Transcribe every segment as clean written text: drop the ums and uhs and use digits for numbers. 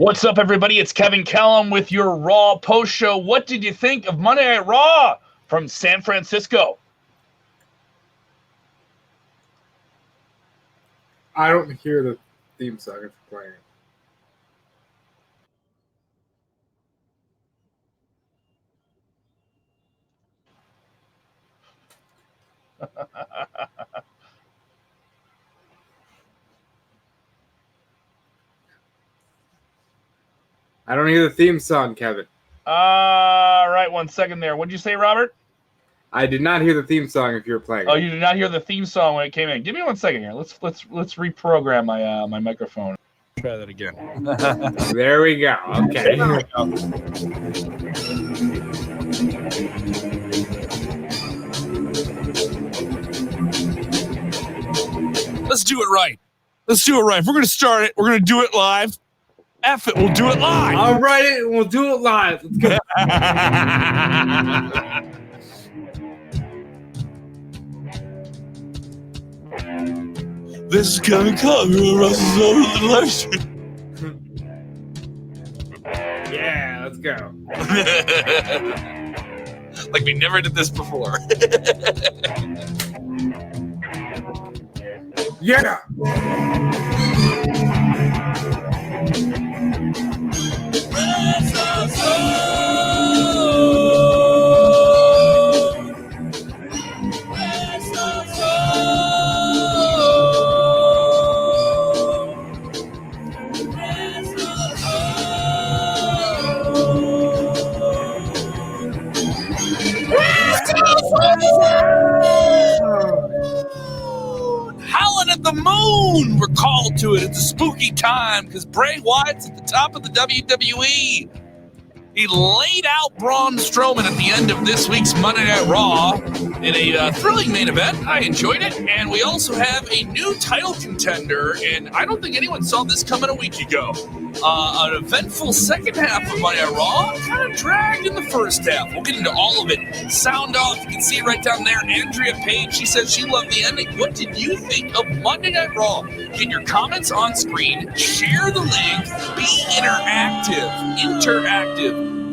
What's up, everybody? It's Kevin Kellum with your Raw Post-Show. What did you think of Monday Night Raw from San Francisco? I don't hear the theme song if you're playing it. I don't hear the theme song, Kevin. Right, 1 second there. What did you say, Robert? I did not hear the theme song if you were playing. Oh, you did not hear the theme song when it came in. Give me 1 second here. Let's reprogram my my microphone. Try that again. There we go. Okay. There we go. Let's do it right. Let's do it right. If we're going to start it, we're going to do it live. F it, we'll do it live. I'll write it and we'll do it live. Let's go. This is Kevin Kellum. WrestleZone live stream. Yeah, let's go. Like we never did this before. Yeah. Howling at the moon! We're called to it. It's a spooky time because Bray Wyatt's at the top of the WWE. He laid out Braun Strowman at the end of this week's Monday Night Raw in a thrilling main event. I enjoyed it. And we also have a new title contender, and I don't think anyone saw this coming a week ago. An eventful second half of Monday Night Raw, kind of dragged in the first half. We'll get into all of it. Sound off, you can see it right down there. Andrea Page, she said she loved the ending. What did you think of Monday Night Raw? Get your comments on screen, share the link, be interactive.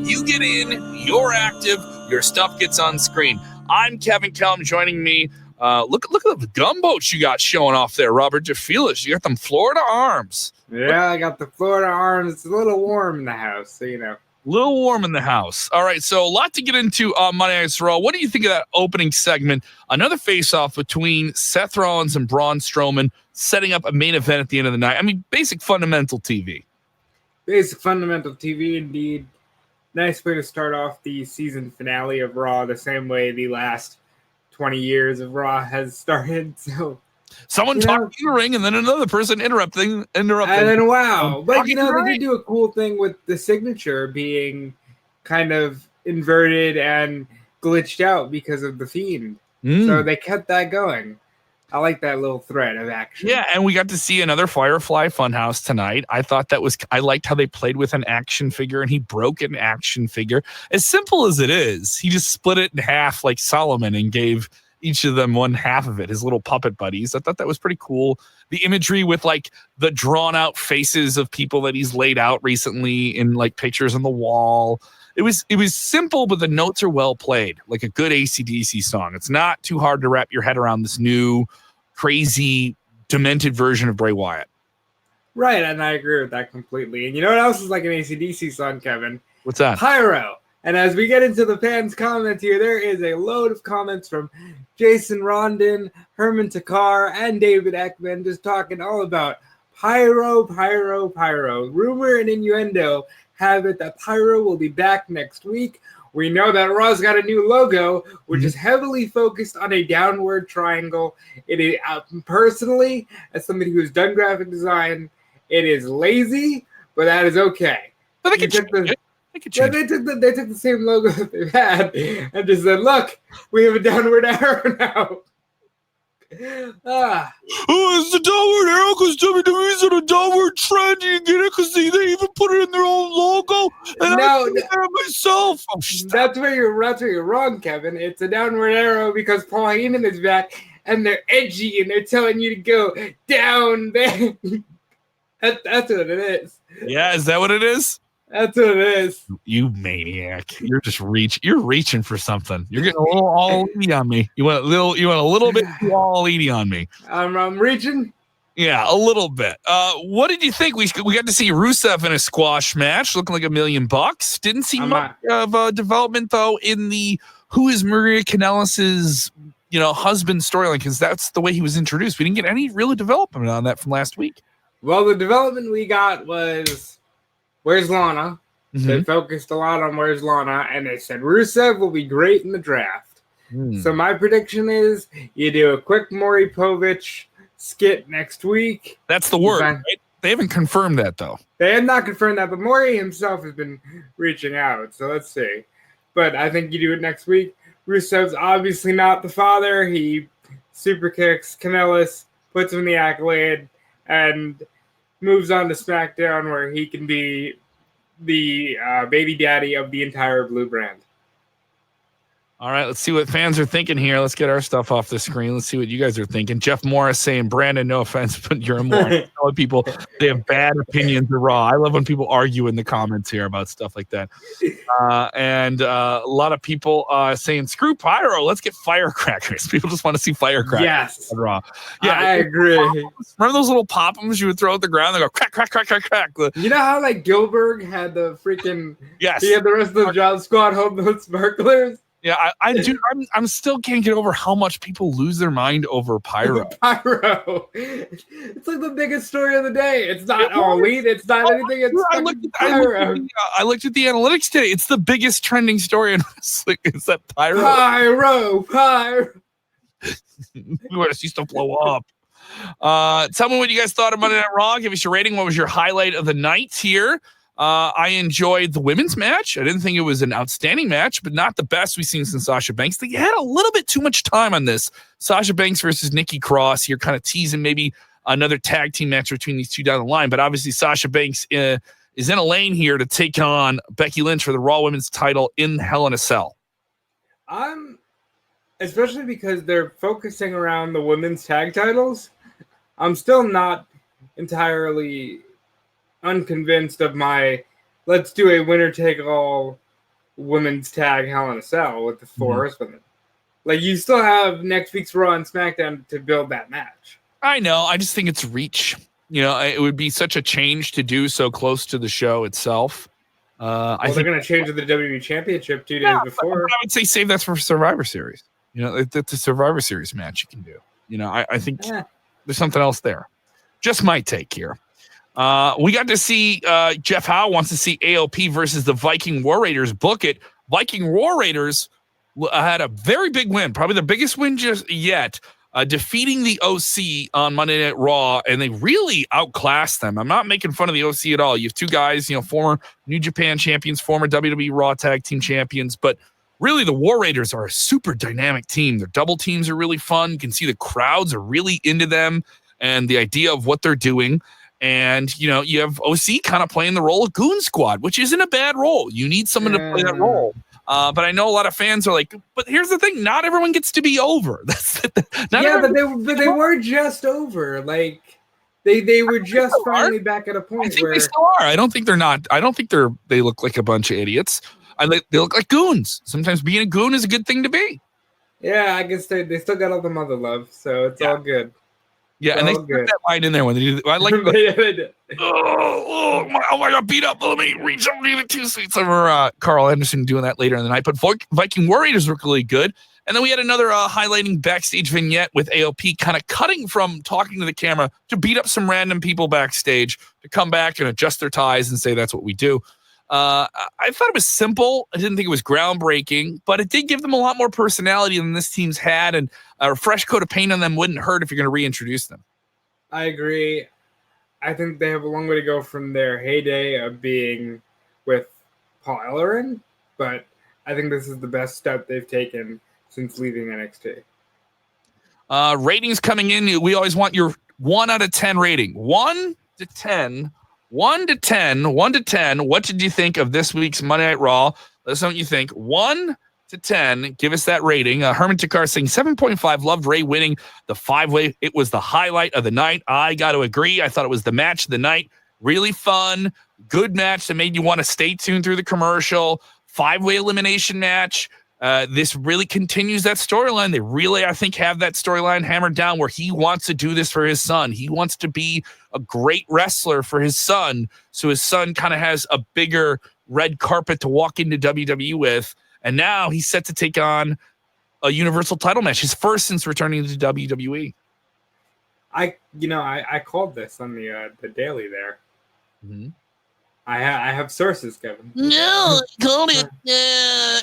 You get in, you're active, your stuff gets on screen. I'm Kevin Kellum. Joining me. Look at the gumboats you got showing off there, Robert DeFelice. You got them Florida arms. Yeah, I got the Florida arms. It's a little warm in the house, so you know. A little warm in the house. All right, so a lot to get into on Monday Night Raw. What do you think of that opening segment? Another face-off between Seth Rollins and Braun Strowman, setting up a main event at the end of the night. I mean, basic fundamental TV. Basic fundamental TV, indeed. Nice way to start off the season finale of Raw, the same way the last 20 years of Raw has started. So someone talking in the ring and then another person interrupting. And then wow. But they did do a cool thing with the signature being kind of inverted and glitched out because of the Fiend. So they kept that going. I like that little thread of action. Yeah, and we got to see another Firefly Funhouse tonight. I liked how they played with an action figure, and he broke an action figure. As simple as it is, he just split it in half like Solomon and gave each of them one half of it, his little puppet buddies. I thought that was pretty cool. The imagery with like the drawn out faces of people that he's laid out recently in like pictures on the wall. It was simple, but the notes are well played, like a good AC/DC song. It's not too hard to wrap your head around this new, crazy, demented version of Bray Wyatt. Right, and I agree with that completely. And you know what else is like an AC/DC song, Kevin? What's that? Pyro. And as we get into the fans' comments here, there is a load of comments from Jason Rondon, Herman Takar, and David Ekman just talking all about pyro, pyro, pyro. Rumor and innuendo have it that Pyro will be back next week. We know that Raw's got a new logo, which is heavily focused on a downward triangle. It is, personally, as somebody who's done graphic design, it is lazy, but that is okay. But they took the same logo that they've had and just said, look, we have a downward arrow now. Oh, it's the downward arrow because WWE's on a downward trend. You get it because they even put it in their own logo. And I did that myself. Oh, that's where you're wrong, Kevin. It's a downward arrow because Paul Heyman is back and they're edgy and they're telling you to go down there. That's what it is. Yeah, is that what it is? That's what it is. You maniac! You're just You're reaching for something. You're getting a little all elite on me. You want a little bit too all elite on me. I'm reaching. Yeah, a little bit. What did you think? We got to see Rusev in a squash match, looking like $1 million. Didn't see much of development though in the who is Maria Kanellis's husband storyline, because that's the way he was introduced. We didn't get any real development on that from last week. Well, the development we got was where's Lana. Mm-hmm. They focused a lot on where's Lana, and they said Rusev will be great in the draft. So my prediction is you do a quick Maury Povich skit next week. That's the word, right? They haven't confirmed that, though. They have not confirmed that, but Maury himself has been reaching out, so let's see. But I think you do it next week. Rusev's obviously not the father. He super kicks Kanellis, puts him in the accolade, and moves on to SmackDown, where he can be the baby daddy of the entire Blue brand. All right, let's see what fans are thinking here. Let's get our stuff off the screen. Let's see what you guys are thinking. Jeff Morris saying, Brandon, no offense, but you're a moron. People, they have bad opinions of Raw. I love when people argue in the comments here about stuff like that. And a lot of people saying, screw Pyro, let's get firecrackers. People just want to see firecrackers on Raw. Yeah, I agree. Remember those little pop-ums you would throw at the ground? They go crack, crack, crack, crack, crack. You know how Gilbert had the freaking... Yes. He had the rest of the job squad hold those sparklers? Yeah, I do. I'm still can't get over how much people lose their mind over Pyro. Pyro, it's like the biggest story of the day. It's not elite. It's not anything. It's Pyro. I looked at the analytics today. It's the biggest trending story in wrestling. Is that Pyro? Pyro. We want to see stuff blow up. Tell me what you guys thought of Monday Night Raw. Give us your rating. What was your highlight of the night here? I enjoyed the women's match. I didn't think it was an outstanding match, but not the best we've seen since Sasha Banks. They had a little bit too much time on this. Sasha Banks versus Nikki Cross. You're kind of teasing maybe another tag team match between these two down the line, but obviously Sasha Banks is in a lane here to take on Becky Lynch for the Raw Women's title in Hell in a Cell. Especially because they're focusing around the women's tag titles. I'm still not entirely unconvinced of let's do a winner-take-all women's tag Hell in a Cell with the four women. You still have next week's Raw and SmackDown to build that match. I know. I just think it's reach. It would be such a change to do so close to the show itself. They're going to change the WWE Championship 2 days before. I would say save that for Survivor Series. It's a Survivor Series match you can do. I think there's something else there. Just my take here. We got to see Jeff Howe wants to see AOP versus the Viking War Raiders book it. Viking War Raiders had a very big win, probably the biggest win just yet, defeating the OC on Monday Night Raw, and they really outclassed them. I'm not making fun of the OC at all. You have two guys, former New Japan champions, former WWE Raw Tag Team champions, but really the War Raiders are a super dynamic team. Their double teams are really fun. You can see the crowds are really into them and the idea of what they're doing. And, you have OC kind of playing the role of Goon Squad, which isn't a bad role. You need someone to play that role. But I know a lot of fans are like, but here's the thing. Not everyone gets to be over. But they were just over. They were just finally back at a point where they still are. I don't think they're not. I don't think they look like a bunch of idiots. They look like goons. Sometimes being a goon is a good thing to be. Yeah, I guess they still got all the mother love, so it's all good. Yeah, and they put that line in there when they do. I like. Oh my God, beat up. Let me reach up to the 2 seats over Carl Anderson doing that later in the night. But Viking War Raiders were really good. And then we had another highlighting backstage vignette with AOP kind of cutting from talking to the camera to beat up some random people backstage to come back and adjust their ties and say that's what we do. I thought it was simple. I didn't think it was groundbreaking, but it did give them a lot more personality than this team's had, and a fresh coat of paint on them wouldn't hurt if you're going to reintroduce them. I agree. I think they have a long way to go from their heyday of being with Paul Ellering, but I think this is the best step they've taken since leaving NXT. Ratings coming in. We always want your 1 out of 10 rating. 1 to 10. 1 to 10. 1 to 10. What did you think of this week's Monday Night Raw? Let us know what you think. 1 to 10. Give us that rating. Herman Takar saying 7.5. Loved Ray winning the 5-way. It was the highlight of the night. I got to agree. I thought it was the match of the night. Really fun. Good match that made you want to stay tuned through the commercial. 5-way elimination match. This really continues that storyline. They really, I think, have that storyline hammered down where he wants to do this for his son. He wants to be a great wrestler for his son. So his son kind of has a bigger red carpet to walk into WWE with. And now he's set to take on a Universal title match, his first since returning to WWE. I called this on the daily there. Mm-hmm. I have sources, Kevin. No, I called it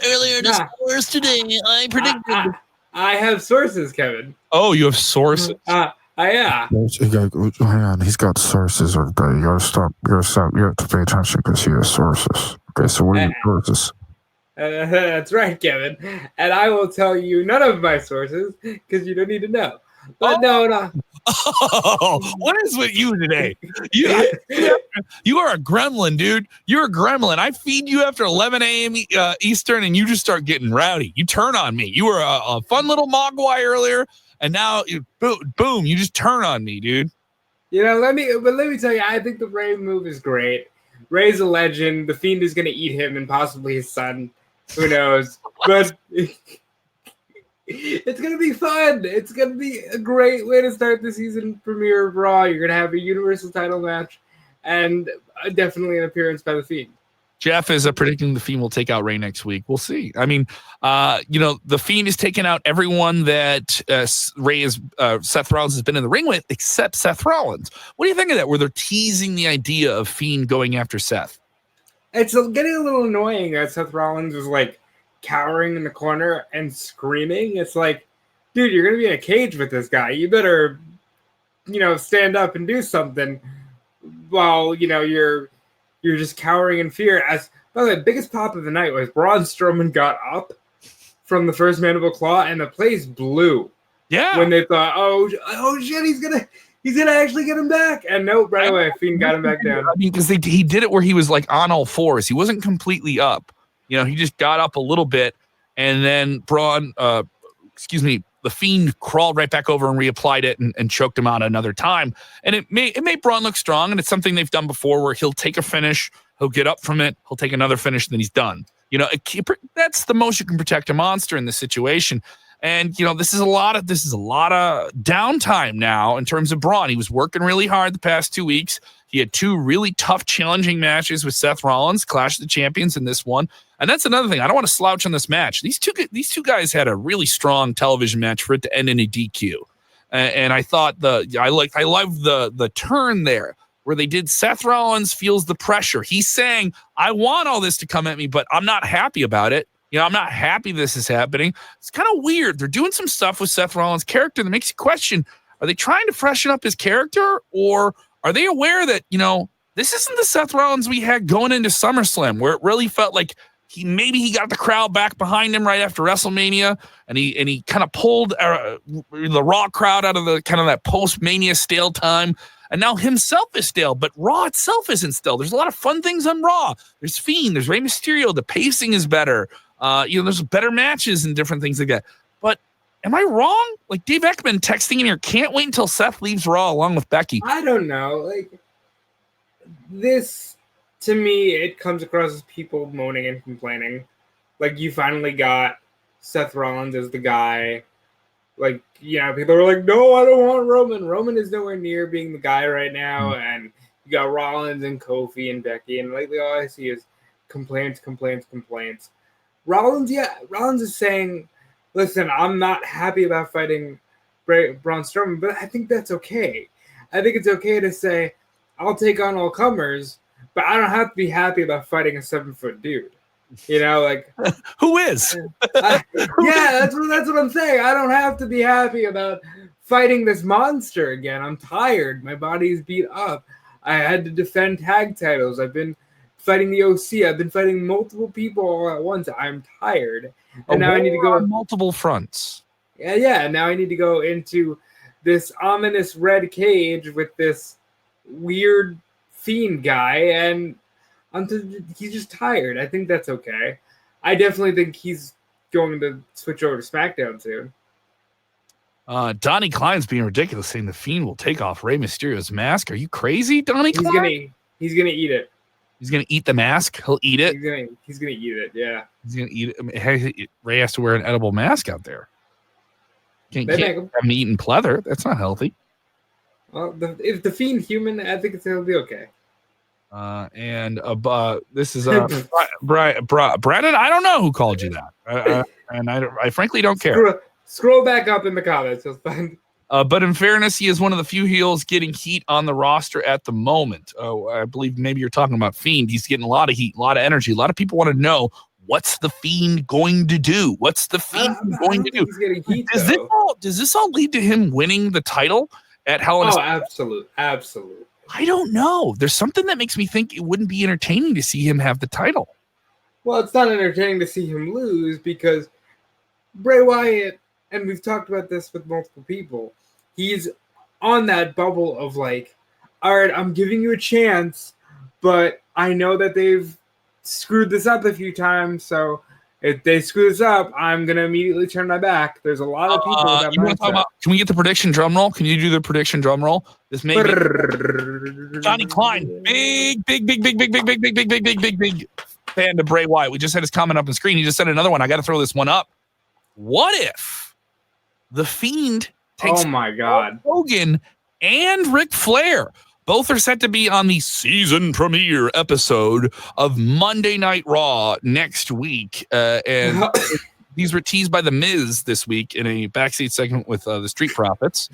earlier this hours today. I predicted. I have sources, Kevin. Oh, you have sources? Yeah. Hang on, he's got sources. You gotta stop. You have to pay attention because he has sources. Okay, so what are your sources? That's right, Kevin. And I will tell you none of my sources because you don't need to know. But no. Oh, what is with you today? You are a gremlin, dude. You're a gremlin. I feed you after 11 a.m. Eastern, and you just start getting rowdy. You turn on me. You were a fun little mogwai earlier, and now boom, you just turn on me, dude. Let me tell you, I think the Ray move is great. Ray's a legend. The Fiend is going to eat him and possibly his son. Who knows? But it's going to be fun. It's going to be a great way to start the season premiere of Raw. You're going to have a Universal title match and definitely an appearance by the Fiend. Jeff is predicting the Fiend will take out Ray next week. We'll see. I mean, the Fiend is taking out everyone that Seth Rollins has been in the ring with, except Seth Rollins. What do you think of that? Where they're teasing the idea of Fiend going after Seth? It's getting a little annoying that Seth Rollins is like cowering in the corner and screaming. It's like, dude, you're gonna be in a cage with this guy. You better, stand up and do something. While you're just cowering in fear. As by the way, the biggest pop of the night was Braun Strowman got up from the first mandible claw, and the place blew. Yeah. When they thought, oh shit, he's gonna actually get him back, and no, right away, Fiend got him back down. I mean, because he did it where he was like on all fours. He wasn't completely up. He just got up a little bit, and then the Fiend crawled right back over and reapplied it and choked him out another time. And it made Braun look strong, and it's something they've done before where he'll take a finish, he'll get up from it, he'll take another finish, and then he's done. That's the most you can protect a monster in this situation. And this is a lot of downtime now in terms of Braun. He was working really hard the past 2 weeks. He had 2 really tough, challenging matches with Seth Rollins, Clash of the Champions in this one. And that's another thing. I don't want to slouch on this match. These two guys had a really strong television match for it to end in a DQ. And I thought I loved the turn there where they did Seth Rollins feels the pressure. He's saying, I want all this to come at me, but I'm not happy about it. I'm not happy this is happening. It's kind of weird. They're doing some stuff with Seth Rollins' character that makes you question, are they trying to freshen up his character, or are they aware that, this isn't the Seth Rollins we had going into SummerSlam, where it really felt like he got the crowd back behind him right after WrestleMania, and he kind of pulled the Raw crowd out of the kind of that post-Mania stale time, and now himself is stale, but Raw itself isn't stale. There's a lot of fun things on Raw. There's Fiend, there's Rey Mysterio, the pacing is better. There's better matches and different things like that. But am I wrong? Like Dave Ekman texting in here, can't wait until Seth leaves Raw along with Becky. I don't know. Like this, to me, it comes across as people moaning and complaining. Like you finally got Seth Rollins as the guy. Like, people are like, no, I don't want Roman. Roman is nowhere near being the guy right now. And you got Rollins and Kofi and Becky. And lately all I see is complaints. Rollins is saying, listen, I'm not happy about fighting Braun Strowman, but I think that's okay. I think it's okay to say, I'll take on all comers, but I don't have to be happy about fighting a 7-foot dude. Who is? That's what I'm saying. I don't have to be happy about fighting this monster again. I'm tired. My body's beat up. I had to defend tag titles. I've been fighting the OC. I've been fighting multiple people all at once. I'm tired. And now I need to go on multiple fronts. Yeah. Now I need to go into this ominous red cage with this weird Fiend guy, and he's just tired. I think that's okay. I definitely think he's going to switch over to SmackDown soon. Donnie Klein's being ridiculous, saying the Fiend will take off Rey Mysterio's mask. Are you crazy, Donnie Klein? He's gonna eat it. He's gonna eat the mask. He'll eat it. He's gonna eat it. Yeah. He's gonna eat it. I mean, Ray has to wear an edible mask out there. Can't have him eating pleather. That's not healthy. Well, if the Fiend human, I think it'll be okay. This is Brandon. I don't know who called you that, and I frankly don't care. Scroll back up in the comments. You'll find. But in fairness, he is one of the few heels getting heat on the roster at the moment. I believe maybe you're talking about Fiend. He's getting a lot of heat, a lot of energy. A lot of people want to know, what's the Fiend going to do? What's the Fiend going to do? He's getting heat, does this all lead to him winning the title at Hell in a Cell? Absolutely. I don't know. There's something that makes me think it wouldn't be entertaining to see him have the title. Well, it's not entertaining to see him lose because Bray Wyatt, and we've talked about this with multiple people, he's on that bubble of like, all right, I'm giving you a chance, but I know that they've screwed this up a few times, so if they screw this up, I'm going to immediately turn my back. There's a lot of people with that mindset. Can we get the prediction drum roll? Can you do the prediction drum roll? This may be Johnny Klein, big fan of Bray Wyatt. We just had his comment up on the screen. He just said another one. I got to throw this one up. What if the Fiend takes Hogan and Ric Flair? Both are set to be on the season premiere episode of Monday Night Raw next week. And these were teased by The Miz this week in a backstage segment with the Street Profits.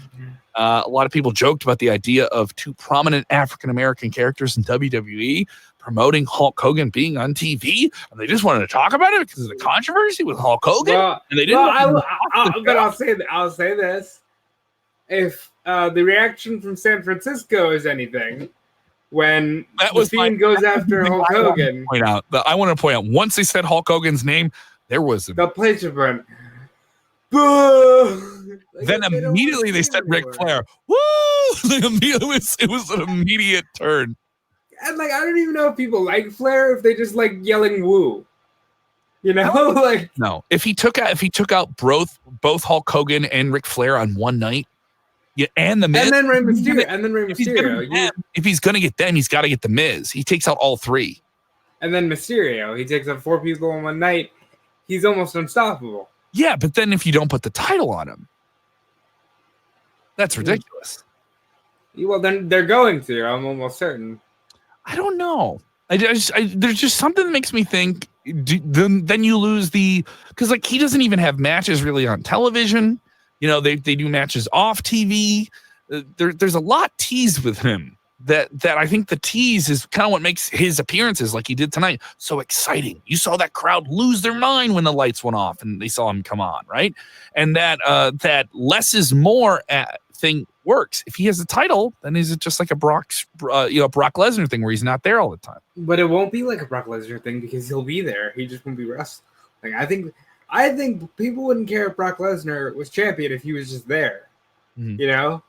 A lot of people joked about the idea of two prominent African-American characters in WWE promoting Hulk Hogan being on TV. And they just wanted to talk about it because of the controversy with Hulk Hogan. And they didn't. But I'll say this. If the reaction from San Francisco is anything, when the Fiend goes after Hulk Hogan, I want to point out, once they said Hulk Hogan's name, there was the place of burn. Boo! Then immediately they said Ric Flair. Woo! It was an immediate turn. And I don't even know if people like Flair, if they just like yelling "woo." You know, no. If he took out both Hulk Hogan and Ric Flair on one night. Yeah, and the Miz, and then Rey Mysterio. If he's gonna get them, he's got to get the Miz. He takes out all three, and then Mysterio. He takes out 4 people in one night. He's almost unstoppable. Yeah, but then if you don't put the title on him, that's ridiculous. Well, then they're going to. I'm almost certain. I don't know. There's just something that makes me think. Then you lose because he doesn't even have matches really on television. You know, they do matches off TV. There's a lot teased with him that I think the tease is kind of what makes his appearances like he did tonight so exciting. You saw that crowd lose their mind when the lights went off and they saw him come on, right? And that less is more thing works. If he has a title, then is it just like a Brock Lesnar thing where he's not there all the time? But it won't be like a Brock Lesnar thing because he'll be there. He just won't be wrestling. I think people wouldn't care if Brock Lesnar was champion if he was just there. Mm-hmm. You know?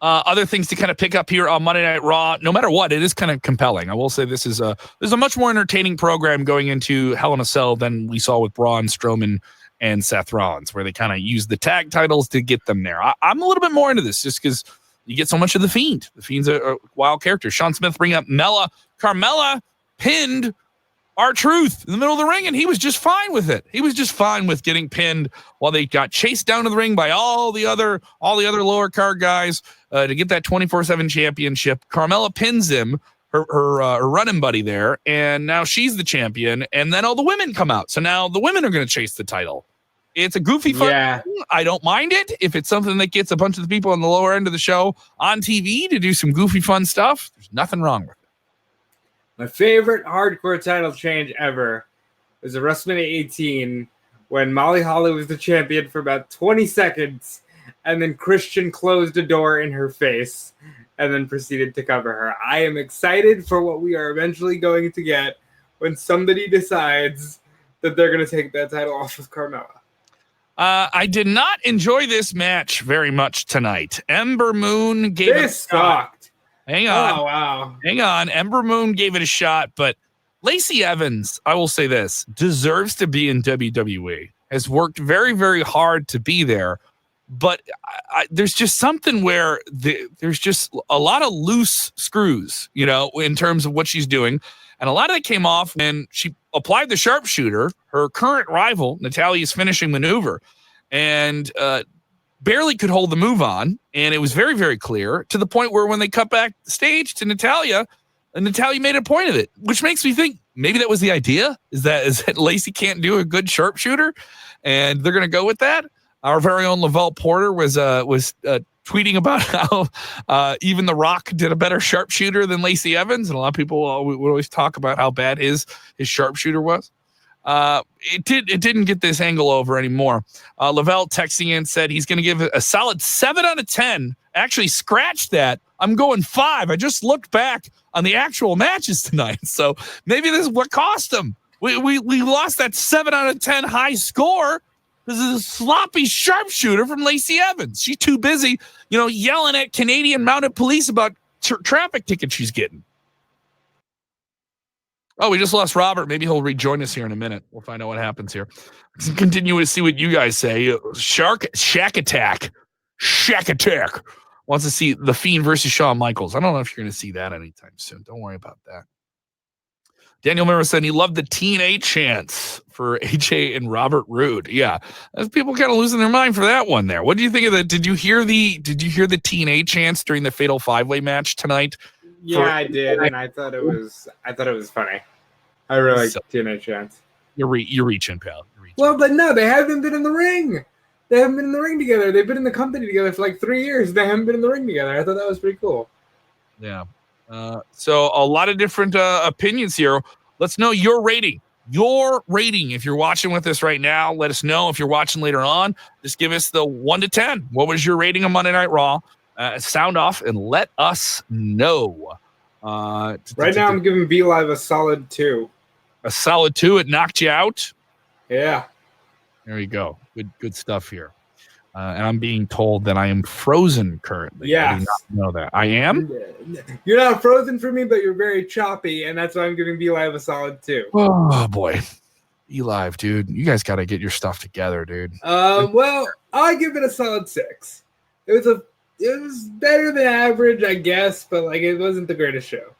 Other things to kind of pick up here on Monday Night Raw, no matter what, it is kind of compelling. I will say this is a much more entertaining program going into Hell in a Cell than we saw with Braun Strowman and Seth Rollins, where they kind of use the tag titles to get them there. I'm a little bit more into this just because you get so much of the Fiend. The Fiend's a wild character. Sean Smith bringing up Carmella pinned R-Truth in the middle of the ring, and he was just fine with it. He was just fine with getting pinned while they got chased down to the ring by all the other lower card guys to get that 24/7 championship. Carmella pins him, her running buddy there, and now she's the champion. And then all the women come out, so now the women are going to chase the title. It's a goofy fun thing. I don't mind it if it's something that gets a bunch of the people on the lower end of the show on TV to do some goofy fun stuff. There's nothing wrong with it. My favorite hardcore title change ever was at WrestleMania 18 when Molly Holly was the champion for about 20 seconds and then Christian closed a door in her face and then proceeded to cover her. I am excited for what we are eventually going to get when somebody decides that they're going to take that title off of Carmella. I did not enjoy this match very much tonight. Ember Moon gave it a shot. Hang on. Oh, wow. Hang on. Ember Moon gave it a shot, but Lacey Evans, I will say this, deserves to be in WWE. has worked very, very hard to be there. But there's just something where there's just a lot of loose screws, in terms of what she's doing. And a lot of it came off when she applied the sharpshooter, her current rival, Natalia's finishing maneuver, and barely could hold the move on. And it was very, very clear, to the point where when they cut back the stage to Natalya, and Natalya made a point of it, which makes me think maybe that was the idea, is that Lacey can't do a good sharpshooter, and they're going to go with that. Our very own Lavelle Porter was tweeting about how even The Rock did a better sharpshooter than Lacey Evans, and a lot of people would always talk about how bad his sharpshooter was. It didn't get this angle over anymore. Lavelle texting in said he's going to give it a solid 7 out of 10. Actually, scratched that. I'm going 5. I just looked back on the actual matches tonight, so maybe this is what cost him. We lost that 7 out of 10 high score. This is a sloppy sharpshooter from Lacey Evans. She's too busy, yelling at Canadian Mounted Police about traffic tickets she's getting. Oh, we just lost Robert. Maybe he'll rejoin us here in a minute. We'll find out what happens here. Let's continue to see what you guys say. Shack Attack wants to see The Fiend versus Shawn Michaels. I don't know if you're going to see that anytime soon. Don't worry about that. Daniel Miller said he loved the TNA chants for AJ and Robert Roode. Yeah, people kind of losing their mind for that one there. What do you think of that? Did you hear the TNA chants during the Fatal 5-Way match tonight? Yeah, I did, and I thought it was funny. I really like TNA chants. You're reaching, pal. Well, but no, they haven't been in the ring. They haven't been in the ring together. They've been in the company together for like 3 years. They haven't been in the ring together. I thought that was pretty cool. Yeah. So a lot of different opinions here. Let's know your rating. If you're watching with us right now, let us know. If you're watching later on, just give us the 1 to 10. What was your rating on Monday Night Raw? Sound off and let us know. Right now, I'm giving B Live a solid 2. A solid 2. It knocked you out. Yeah. There you go. Good stuff here. And I'm being told that I am frozen currently. Yes. I did not know that. I am? You're not frozen for me, but you're very choppy, and that's why I'm giving B-Live a solid 2. Oh, boy. B-Live, dude. You guys got to get your stuff together, dude. Well, I give it a solid 6. It was better than average, I guess, but it wasn't the greatest show.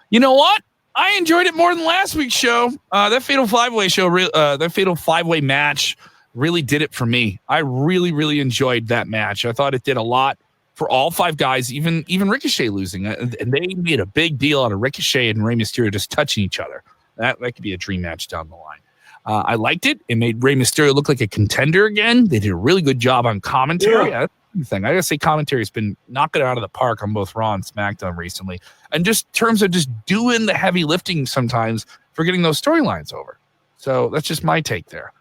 You know what? I enjoyed it more than last week's show. That Fatal 5-Way show, that Fatal 5-Way match really did it for me. I really, really enjoyed that match. I thought it did a lot for all 5 guys, even Ricochet losing. And they made a big deal out of Ricochet and Rey Mysterio just touching each other. That could be a dream match down the line. I liked it. It made Rey Mysterio look like a contender again. They did a really good job on commentary. Yeah. That's the thing. I gotta say, commentary has been knocking it out of the park on both Raw and SmackDown recently. And just in terms of just doing the heavy lifting sometimes for getting those storylines over. So that's just my take there.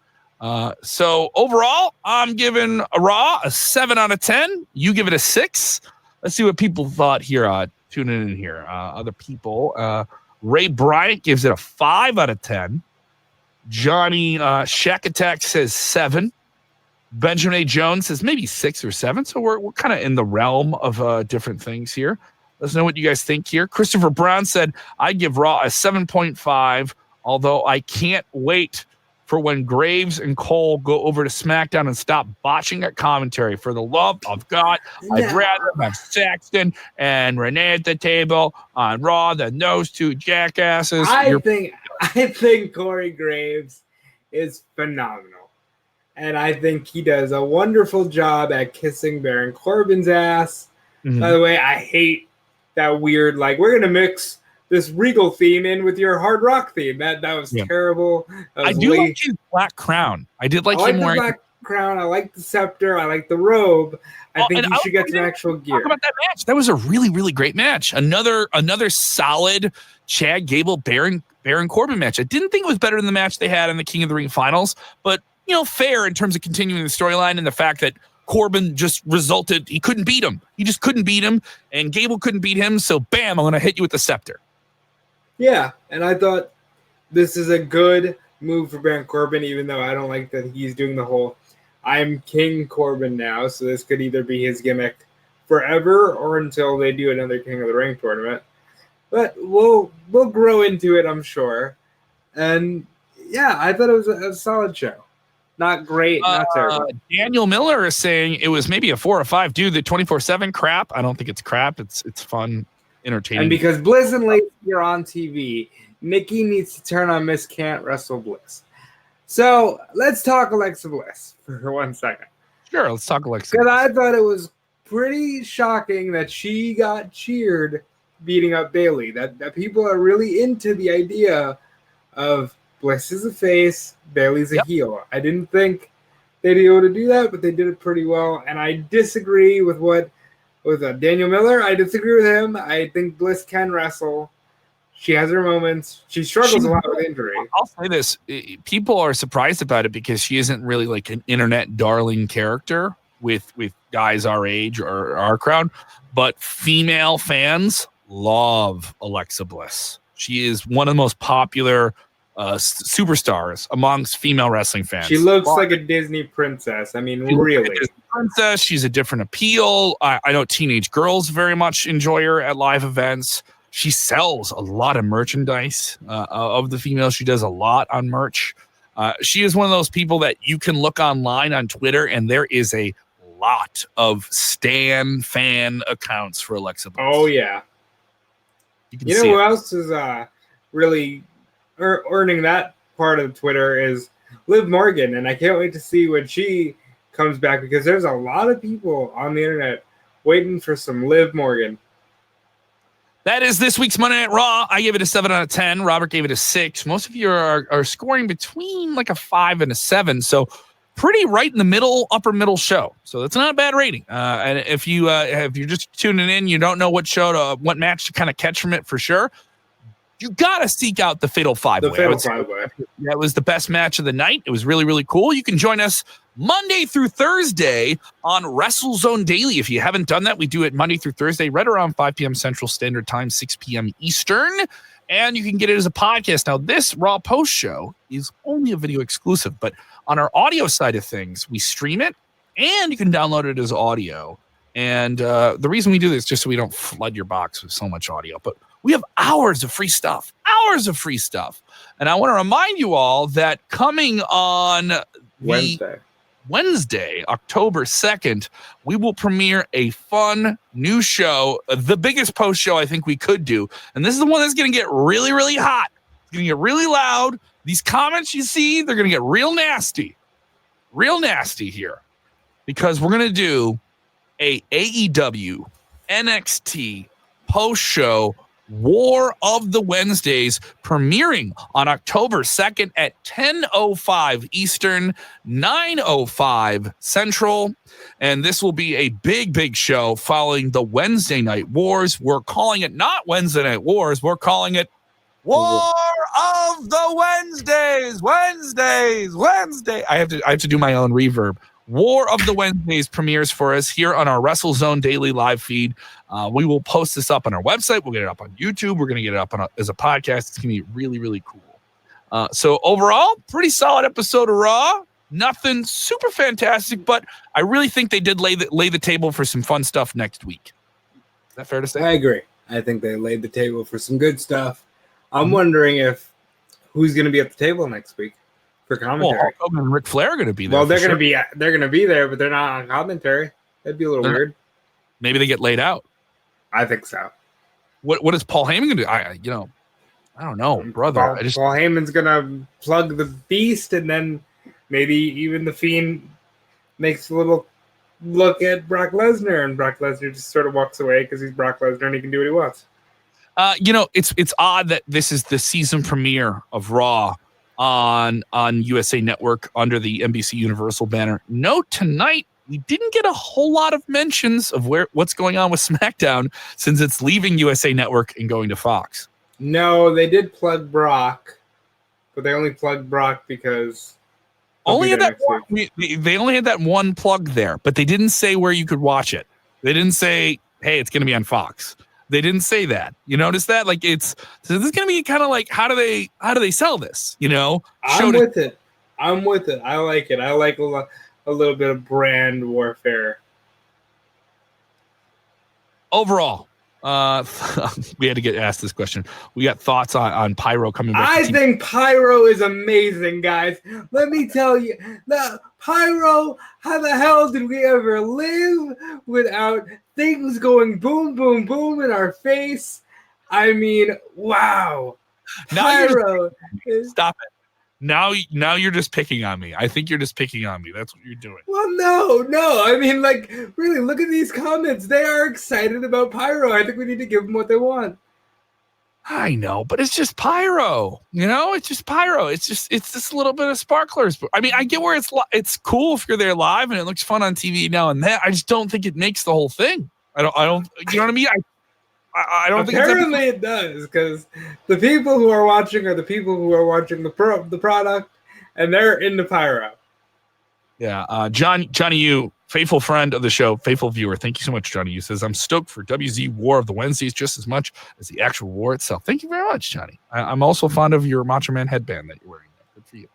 So overall, I'm giving Raw a 7 out of 10. You give it a 6. Let's see what people thought here. Tuning in here. Other people. Ray Bryant gives it a 5 out of 10. Johnny Shack Attack says 7. Benjamin A. Jones says maybe 6 or 7. So we're kind of in the realm of different things here. Let's know what you guys think here. Christopher Brown said, I give Raw a 7.5, although I can't wait for when Graves and Cole go over to SmackDown and stop botching at commentary. For the love of God, I'd rather have Saxton and Renee at the table on Raw than those 2 jackasses. I think Corey Graves is phenomenal. And I think he does a wonderful job at kissing Baron Corbin's ass. Mm-hmm. By the way, I hate that weird, we're going to mix this Regal theme in with your hard rock theme. That was terrible. I do like his black crown. I did like him wearing the black crown. I like the scepter. I like the robe. I think he should get some actual gear. Talk about that match. That was a really, really great match. Another solid Chad Gable Baron Corbin match. I didn't think it was better than the match they had in the King of the Ring finals, but fair in terms of continuing the storyline and the fact that Corbin just he couldn't beat him. He just couldn't beat him, and Gable couldn't beat him. So bam, I'm going to hit you with the scepter. Yeah, and I thought this is a good move for Baron Corbin, even though I don't like that he's doing the whole I'm King Corbin now, so this could either be his gimmick forever or until they do another King of the Ring tournament. But we'll grow into it, I'm sure. And yeah, I thought it was a solid show. Not great, not terrible. Daniel Miller is saying it was maybe a 4 or 5. Dude, the 24/7 crap. I don't think it's crap. It's fun, entertaining. And because Bliss and Lacey are on TV, Nicky needs to turn on Miss Can't Wrestle Bliss. So let's talk Alexa Bliss for 1 second. Sure, let's talk Alexa. Because I thought it was pretty shocking that she got cheered beating up Bayley. That people are really into the idea of Bliss is a face, Bayley's a heel. I didn't think they'd be able to do that, but they did it pretty well. And I disagree with Daniel Miller. I disagree with him. I think Bliss can wrestle. She has her moments. She struggles a lot with injury. I'll say this. People are surprised about it because she isn't really like an internet darling character with guys our age or our crowd. But female fans love Alexa Bliss. She is one of the most popular superstars amongst female wrestling fans. She looks like a Disney princess. I mean, really. Like a Disney princess. She's a different appeal. I know teenage girls very much enjoy her at live events. She sells a lot of merchandise of the females. She does a lot on merch. She is one of those people that you can look online on Twitter, and there is a lot of fan accounts for Alexa Bliss. Oh, yeah. You know who else is really earning that part of Twitter is Liv Morgan, and I can't wait to see when she comes back because there's a lot of people on the internet waiting for some Liv Morgan. That is this week's Monday Night Raw. I gave it a 7 out of 10. Robert gave it a 6. Most of you are scoring between like a 5 and a 7. So pretty right in the middle, upper middle show. So that's not a bad rating. And if you're just tuning in, you don't know what match to kind of catch from it for sure. You got to seek out the Fatal 5-Way. The Fatal 5-Way. That was the best match of the night. It was really, really cool. You can join us Monday through Thursday on WrestleZone Daily. If you haven't done that, we do it Monday through Thursday, right around 5 p.m. Central Standard Time, 6 p.m. Eastern. And you can get it as a podcast. Now, this Raw Post-Show is only a video exclusive, but on our audio side of things, we stream it, and you can download it as audio. And the reason we do this is just so we don't flood your box with so much audio. But we have hours of free stuff. And I want to remind you all that coming on Wednesday, October 2nd, we will premiere a fun new show, the biggest post show I think we could do. And this is the one that's going to get really, really hot. It's going to get really loud. These comments you see, they're going to get real nasty here because we're going to do a AEW NXT post show War of the Wednesdays premiering on October 2nd at 10:05 Eastern, 9:05 Central. And this will be a big, big show following the Wednesday Night Wars. We're calling it not Wednesday Night Wars. We're calling it War of the Wednesdays. Wednesday. I have to do my own reverb. War of the Wednesdays premieres for us here on our WrestleZone Daily live feed. We will post this up on our website. We'll get it up on YouTube. We're going to get it up as a podcast. It's going to be really, really cool. So overall, pretty solid episode of Raw. Nothing super fantastic, but I really think they did lay the table for some fun stuff next week. Is that fair to say? I agree. I think they laid the table for some good stuff. I'm wondering who's going to be at the table next week. For commentary. Well, Hogan and Ric Flair are going to be there. Well, they're going to be there, but they're not on commentary. That'd be a little weird. Maybe they get laid out. I think so. What is Paul Heyman going to do? I don't know, brother. Paul Heyman's going to plug the Beast, and then maybe even the Fiend makes a little look at Brock Lesnar, and Brock Lesnar just sort of walks away because he's Brock Lesnar and he can do what he wants. It's odd that this is the season premiere of Raw on USA Network under the NBC Universal banner. Note tonight, we didn't get a whole lot of mentions of what's going on with SmackDown since it's leaving USA Network and going to Fox. No, they did plug Brock, but they only plugged Brock because they only had that one plug there, but they didn't say where you could watch it. They didn't say, hey, it's going to be on Fox. They didn't say that. You notice that? Like so this is going to be kind of like, how do they sell this? I'm with it. I like it. I like a little bit of brand warfare. Overall, We had to get asked this question. We got thoughts on Pyro coming back. I think Pyro is amazing, guys. Let me tell you, the Pyro, how the hell did we ever live without things going boom, boom, boom in our face? I mean, wow. Pyro. Stop it. Now you're just picking on me. I think you're just picking on me. That's what you're doing. Well, no. I mean, like, really, look at these comments. They are excited about Pyro. I think we need to give them what they want. I know, but it's just Pyro. It's just Pyro. It's just a little bit of sparklers. I mean, I get where it's cool if you're there live and it looks fun on TV now and then. I just don't think it makes the whole thing. I don't. You know what I mean? I don't think apparently it does, because the people who are watching are the people who are watching the product, and they're into Pyro. Yeah, Johnny Yu, faithful friend of the show, faithful viewer. Thank you so much, Johnny Yu. Says I'm stoked for WZ War of the Wednesdays just as much as the actual war itself. Thank you very much, Johnny. I'm also fond of your Macho Man headband that you're wearing. Good for you.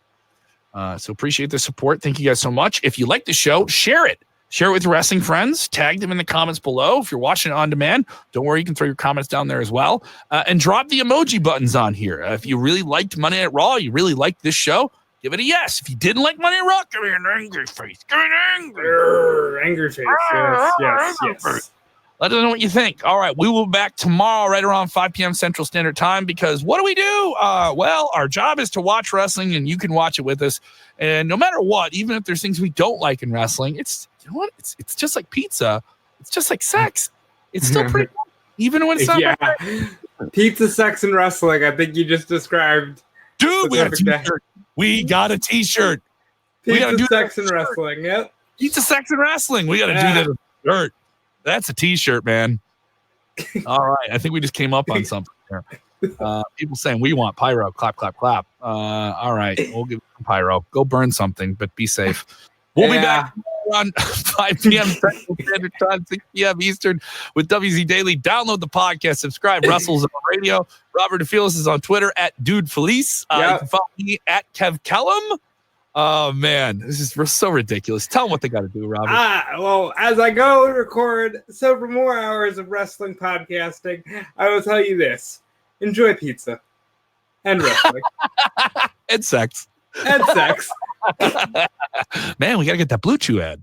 So appreciate the support. Thank you guys so much. If you like the show, share it. Share it with your wrestling friends. Tag them in the comments below. If you're watching it on demand, don't worry, you can throw your comments down there as well. And drop the emoji buttons on here. If you really liked Monday Night Raw, you really liked this show, give it a yes. If you didn't like Monday Night Raw, give me an angry face. Give me an angry face. Yes. Let us know what you think. All right, we will be back tomorrow right around 5 p.m. Central Standard Time because what do? Well, our job is to watch wrestling, and you can watch it with us. And no matter what, even if there's things we don't like in wrestling, it's it's just like pizza. It's just like sex. It's still pretty cool, even when it's not. Yeah, pizza, sex, and wrestling. I think you just described. Dude, we got a t-shirt. We got a t-shirt. Pizza, sex, and wrestling. Yep. Pizza, sex, and wrestling. We got to do that with a shirt. That's a t-shirt, man. All right. I think we just came up on something here. People saying we want Pyro. Clap, clap, clap. All right. We'll give them Pyro. Go burn something, but be safe. We'll be back on 5 p.m. Central Standard Time, 6 p.m. Eastern with WZ Daily. Download the podcast. Subscribe. Russell's on radio. Robert DeFelice is on Twitter at Dude Felice. You can follow me at Kev Kellum. Oh, man. This is so ridiculous. Tell them what they got to do, Robert. Well, as I go and record several more hours of wrestling podcasting, I will tell you this. Enjoy pizza. And wrestling. And sex. And sex. Man, we got to get that Blue Chew ad.